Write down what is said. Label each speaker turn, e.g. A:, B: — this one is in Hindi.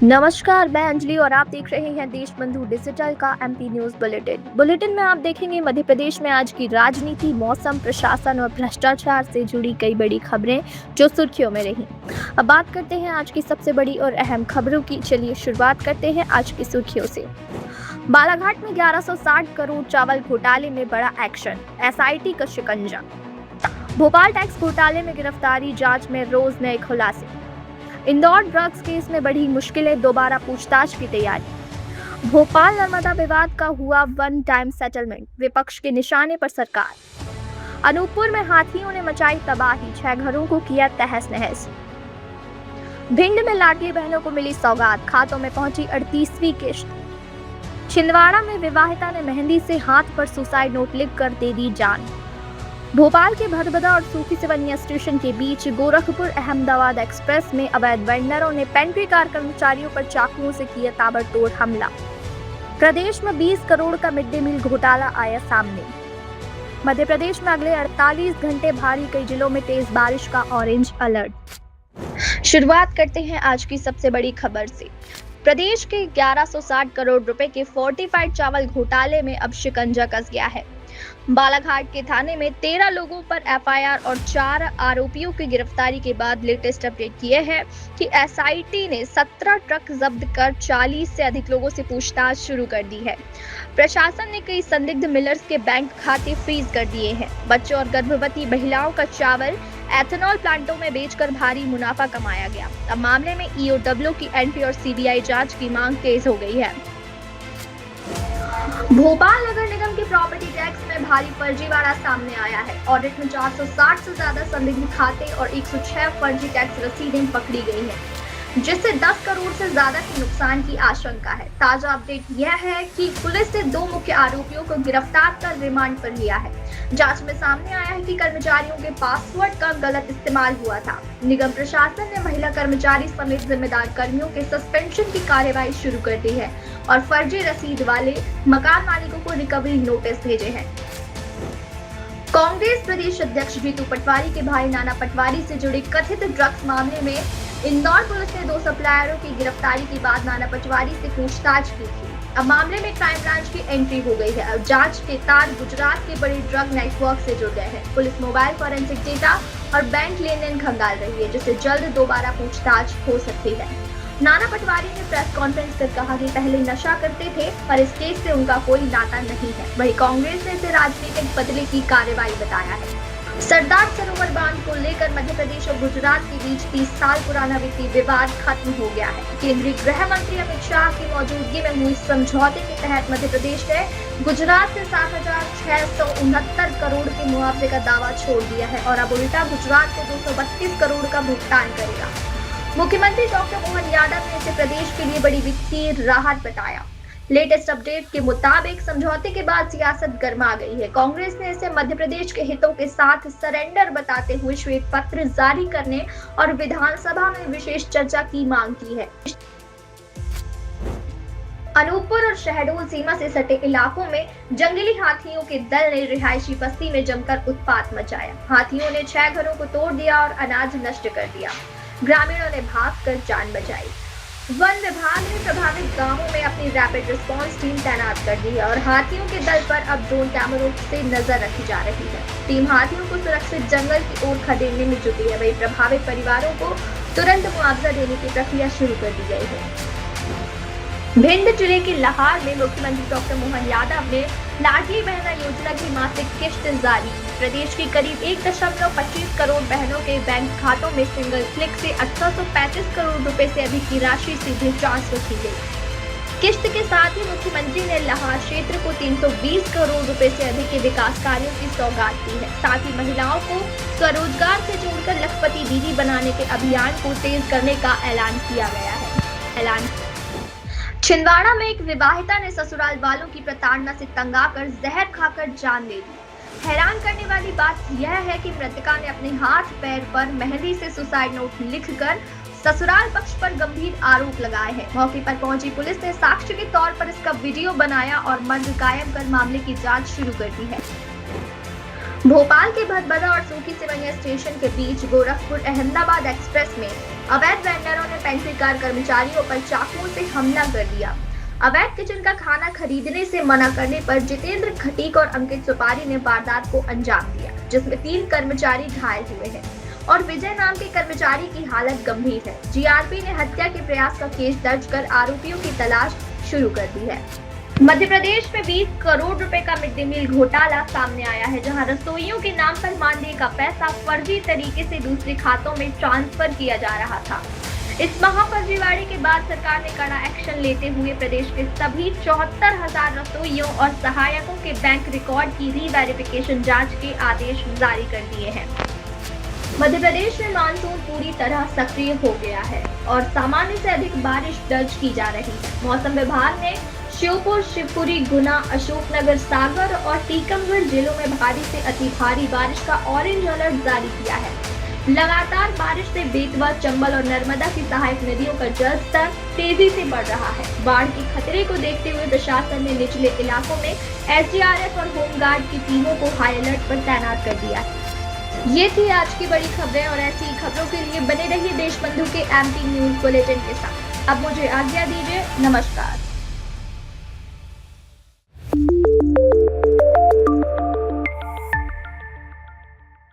A: नमस्कार, मैं अंजलि और आप देख रहे हैं देशबंधु डिजिटल का एमपी न्यूज बुलेटिन में आप देखेंगे मध्य प्रदेश में आज की राजनीति, मौसम, प्रशासन और भ्रष्टाचार से जुड़ी कई बड़ी खबरें जो सुर्खियों में रही। अब बात करते हैं आज की सबसे बड़ी और अहम खबरों की। चलिए शुरुआत करते हैं आज की सुर्खियों से। बालाघाट में 1160 करोड़ चावल घोटाले में बड़ा एक्शन, एसआईटी का शिकंजा। भोपाल टैक्स घोटाले में गिरफ्तारी, जांच में रोज नए खुलासे। इंदौर ड्रग्स केस में बढ़ी मुश्किलें, दोबारा पूछताछ की तैयारी। भोपाल नर्मदा विवाद का हुआ वन टाइम सेटलमेंट, विपक्ष के निशाने पर सरकार। अनूपपुर में हाथियों ने मचाई तबाही, 6 घरों को किया तहस नहस। भिंड में लाडली बहनों को मिली सौगात, खातों में पहुंची 38वीं किश्त। छिंदवाड़ा में विवाहिता ने मेहंदी से हाथ पर सुसाइड नोट लिखकर दे दी जान। भोपाल के भदभदा और सूखी सिवनिया स्टेशन के बीच गोरखपुर अहमदाबाद एक्सप्रेस में अवैध वेंडरों ने पेंट्री कार कर्मचारियों पर चाकुओं से किया ताबड़तोड़ हमला। प्रदेश में 20 करोड़ का मिड डे मील घोटाला आया सामने। मध्य प्रदेश में अगले 48 घंटे भारी, कई जिलों में तेज बारिश का ऑरेंज अलर्ट। शुरुआत करते हैं आज की सबसे बड़ी खबर से। प्रदेश के 1160 करोड़ रुपए के फोर्टिफाइड चावल घोटाले में अब शिकंजा कस गया है। बालाघाट के थाने में 13 लोगों पर एफआईआर और 4 आरोपियों की गिरफ्तारी के बाद लेटेस्ट अपडेट ये है कि एसआईटी ने 17 ट्रक जब्त कर 40 से अधिक लोगों से पूछताछ शुरू कर दी है। प्रशासन ने कई संदिग्ध मिलर्स के बैंक खाते फ्रीज कर दिए हैं। बच्चों और गर्भवती महिलाओं का चावल एथेनॉल प्लांटों में बेचकर भारी मुनाफा कमाया गया। अब मामले में ईओडब्ल्यू की एंट्री और सीबीआई जांच की मांग तेज हो गई है। भोपाल नगर निगम के प्रॉपर्टी टैक्स में भारी फर्जीवाड़ा सामने आया है। ऑडिट में 460 से ज्यादा संदिग्ध खाते और 106 फर्जी टैक्स रसीदें पकड़ी गई हैं, जिससे 10 करोड़ से ज्यादा के नुकसान की आशंका है। ताजा अपडेट यह है कि पुलिस ने 2 मुख्य आरोपियों को गिरफ्तार कर रिमांड पर लिया है। जांच में सामने आया है कि कर्मचारियों के पासवर्ड का गलत इस्तेमाल हुआ था। निगम प्रशासन ने महिला कर्मचारी समेत जिम्मेदार कर्मियों के सस्पेंशन की कार्यवाही शुरू कर दी है और फर्जी रसीद वाले मकान मालिकों को रिकवरी नोटिस भेजे हैं। कांग्रेस प्रदेश अध्यक्ष जीतू पटवारी के भाई नाना पटवारी से जुड़े कथित ड्रग्स मामले में इंदौर पुलिस ने 2 सप्लायरों की गिरफ्तारी के बाद नाना पटवारी से पूछताछ की थी। अब मामले में क्राइम ब्रांच की एंट्री हो गई है। अब जांच के तार गुजरात के बड़े ड्रग नेटवर्क से जुड़ गए हैं। पुलिस मोबाइल फॉरेंसिक डेटा और बैंक लेन-देन खंगाल रही है, जिससे जल्द दोबारा पूछताछ हो सकती है। नाना पटवारी ने प्रेस कॉन्फ्रेंस कर कहा कि पहले नशा करते थे पर इस केस से उनका कोई नाता नहीं है। वहीं कांग्रेस ने इसे राजनीतिक बदले की कार्रवाई बताया है। सरदार सरोवर बांध को लेकर मध्य प्रदेश और गुजरात के बीच 30 साल पुराना वित्तीय विवाद खत्म हो गया है। केंद्रीय गृह मंत्री अमित शाह की मौजूदगी में हुई समझौते के तहत मध्य प्रदेश ने गुजरात से 7,669 करोड़ के मुआवजे का दावा छोड़ दिया है और अब उल्टा गुजरात को 232 करोड़ का भुगतान करेगा। मुख्यमंत्री डॉक्टर मोहन यादव ने इसे प्रदेश के लिए बड़ी वित्तीय राहत बताया। लेटेस्ट अपडेट के मुताबिक समझौते के बाद सियासत गर्मा गई है। कांग्रेस ने इसे मध्य प्रदेश के हितों के साथ सरेंडर बताते हुए श्वेत पत्र जारी करने और विधानसभा में विशेष चर्चा की मांग की है। अनूपपुर और शहडोल सीमा से सटे इलाकों में जंगली हाथियों के दल ने रिहायशी बस्ती में जमकर उत्पात मचाया। हाथियों ने 6 घरों को तोड़ दिया और अनाज नष्ट कर दिया। ग्रामीणों ने भागकर जान बचाई। वन विभाग ने प्रभावित गांवों में अपनी रैपिड रिस्पांस टीम तैनात कर दी है और हाथियों के दल पर अब ड्रोन कैमरों से नजर रखी जा रही है। टीम हाथियों को सुरक्षित जंगल की ओर खदेड़ने में जुटी है। वहीं प्रभावित परिवारों को तुरंत मुआवजा देने की प्रक्रिया शुरू कर दी गई है। भिंड जिले के लहार में मुख्यमंत्री डॉक्टर मोहन यादव ने लाडली बहना योजना की मासिक किश्त जारी। प्रदेश की करीब 1.25 करोड़ बहनों के बैंक खातों में सिंगल क्लिक से 1835 करोड़ रुपए से अधिक की राशि सीधे ट्रांसफर की गई। किश्त के साथ ही मुख्यमंत्री ने लहार क्षेत्र को 320 करोड़ रुपए से अधिक के विकास कार्यों की सौगात दी है। साथ ही महिलाओं को स्वरोजगार से जोड़कर लखपति दीदी बनाने के अभियान को तेज करने का ऐलान किया गया है। छिंदवाड़ा में एक विवाहिता ने ससुराल वालों की प्रताड़ना से तंग आकर जहर खाकर जान ले ली। हैरान करने वाली बात यह है कि मृतका ने अपने हाथ पैर पर मेहंदी से सुसाइड नोट लिखकर ससुराल पक्ष पर गंभीर आरोप लगाए हैं। मौके पर पहुंची पुलिस ने साक्ष्य के तौर पर इसका वीडियो बनाया और मर्ग कायम कर मामले की जांच शुरू कर दी है। भोपाल के भदभदा और सूखी सिमरिया स्टेशन के बीच गोरखपुर अहमदाबाद एक्सप्रेस में अवैध वेंडरों ने पेंट्री कार कर्मचारियों पर चाकुओं से हमला कर दिया। अवैध किचन का खाना खरीदने से मना करने पर जितेंद्र खटीक और अंकित सुपारी ने वारदात को अंजाम दिया, जिसमें 3 कर्मचारी घायल हुए हैं और विजय नाम के कर्मचारी की हालत गंभीर है। जीआरपी ने हत्या के प्रयास का केस दर्ज कर आरोपियों की तलाश शुरू कर दी है। मध्य प्रदेश में 20 करोड़ रुपए का मिड डे मील घोटाला सामने आया है, जहां रसोइयों के नाम पर मानदेय का पैसा फर्जी तरीके से दूसरे खातों में ट्रांसफर किया जा रहा था। इस महाफर्जीवाड़े के बाद सरकार ने कड़ा एक्शन लेते हुए प्रदेश के सभी 74,000 रसोइयों और सहायकों के बैंक रिकॉर्ड की री-वेरिफिकेशन जांच के आदेश जारी कर दिए हैं। मध्य प्रदेश में मानसून पूरी तरह सक्रिय हो गया है और सामान्य से अधिक बारिश दर्ज की जा रही है। मौसम विभाग ने श्योपुर, शिवपुरी, गुना, अशोकनगर, सागर और टीकमगढ़ जिलों में भारी से अति भारी बारिश का ऑरेंज अलर्ट जारी किया है। लगातार बारिश से बेतवा, चंबल और नर्मदा की सहायक नदियों का जलस्तर तेजी से बढ़ रहा है। बाढ़ के खतरे को देखते हुए प्रशासन ने निचले इलाकों में एसडीआरएफ और होमगार्ड की टीमों को हाई अलर्ट पर तैनात कर दिया है। ये थी आज की बड़ी खबरें और ऐसी ही खबरों के लिए बने रहिए देशबंधु के एमपी न्यूज बुलेटिन के साथ। अब मुझे आज्ञा दीजिए, नमस्कार।